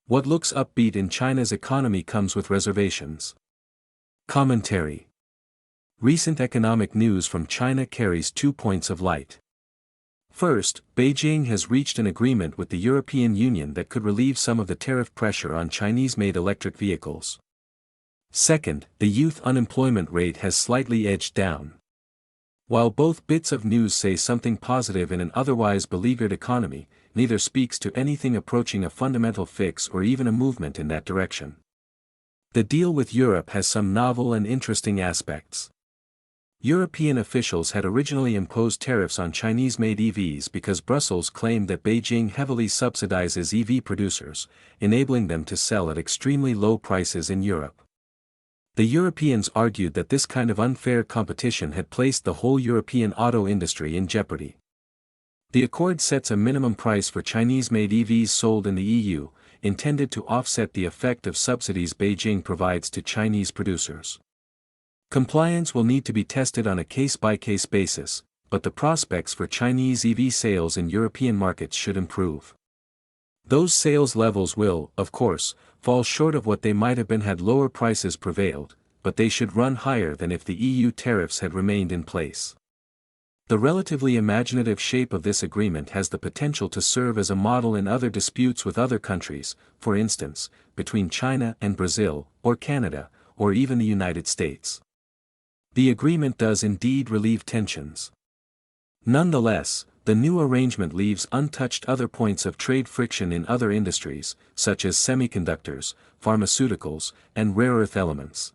What looks upbeat in China's economy comes with reservations. Commentary. Recent economic news from China carries 2 points of light. First, Beijing has reached an agreement with the European Union that could relieve some of the tariff pressure on Chinese-made electric vehicles. Second, the youth unemployment rate has slightly edged down. While both bits of news say something positive in an otherwise beleaguered economy, neither speaks to anything approaching a fundamental fix or even a movement in that direction. The deal with Europe has some novel and interesting aspects. European officials had originally imposed tariffs on Chinese-made EVs because Brussels claimed that Beijing heavily subsidizes EV producers, enabling them to sell at extremely low prices in Europe. The Europeans argued that this kind of unfair competition had placed the whole European auto industry in jeopardy. The accord sets a minimum price for Chinese-made EVs sold in the EU, intended to offset the effect of subsidies Beijing provides to Chinese producers. Compliance will need to be tested on a case-by-case basis, but the prospects for Chinese EV sales in European markets should improve. Those sales levels will, of course, fall short of what they might have been had lower prices prevailed, but they should run higher than if the EU tariffs had remained in place. The relatively imaginative shape of this agreement has the potential to serve as a model in other disputes with other countries, for instance, between China and Brazil, or Canada, or even the United States. The agreement does indeed relieve tensions. Nonetheless, the new arrangement leaves untouched other points of trade friction in other industries, such as semiconductors, pharmaceuticals, and rare earth elements.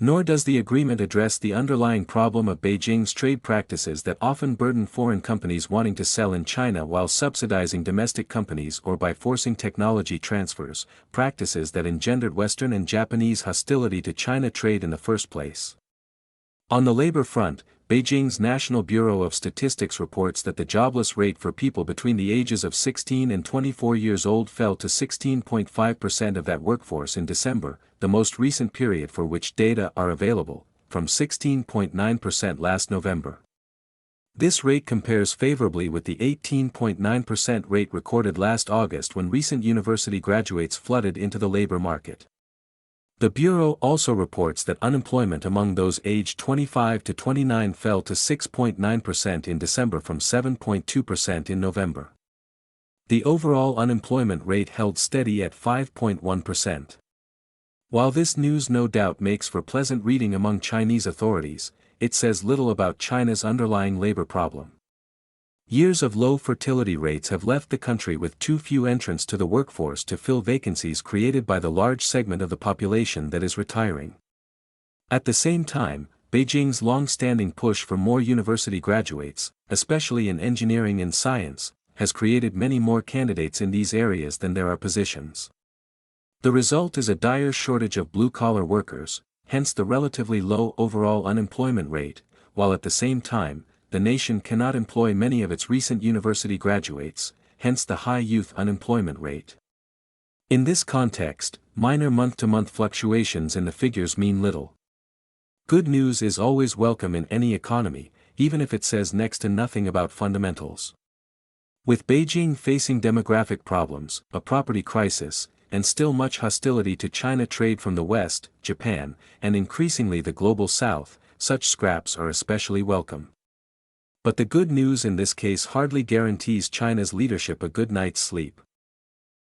Nor does the agreement address the underlying problem of Beijing's trade practices that often burden foreign companies wanting to sell in China while subsidizing domestic companies or by forcing technology transfers, practices that engendered Western and Japanese hostility to China trade in the first place. On the labor front, Beijing's National Bureau of Statistics reports that the jobless rate for people between the ages of 16 and 24 years old fell to 16.5% of that workforce in December, the most recent period for which data are available, from 16.9% last November. This rate compares favorably with the 18.9% rate recorded last August when recent university graduates flooded into the labor market. The Bureau also reports that unemployment among those aged 25 to 29 fell to 6.9% in December from 7.2% in November. The overall unemployment rate held steady at 5.1%. While this news no doubt makes for pleasant reading among Chinese authorities, it says little about China's underlying labor problem. Years of low fertility rates have left the country with too few entrants to the workforce to fill vacancies created by the large segment of the population that is retiring. At the same time, Beijing's long-standing push for more university graduates, especially in engineering and science, has created many more candidates in these areas than there are positions. The result is a dire shortage of blue-collar workers, hence the relatively low overall unemployment rate, while at the same time, the nation cannot employ many of its recent university graduates, hence the high youth unemployment rate. In this context, minor month-to-month fluctuations in the figures mean little. Good news is always welcome in any economy, even if it says next to nothing about fundamentals. With Beijing facing demographic problems, a property crisis, and still much hostility to China trade from the West, Japan, and increasingly the Global South, such scraps are especially welcome. But the good news in this case hardly guarantees China's leadership a good night's sleep.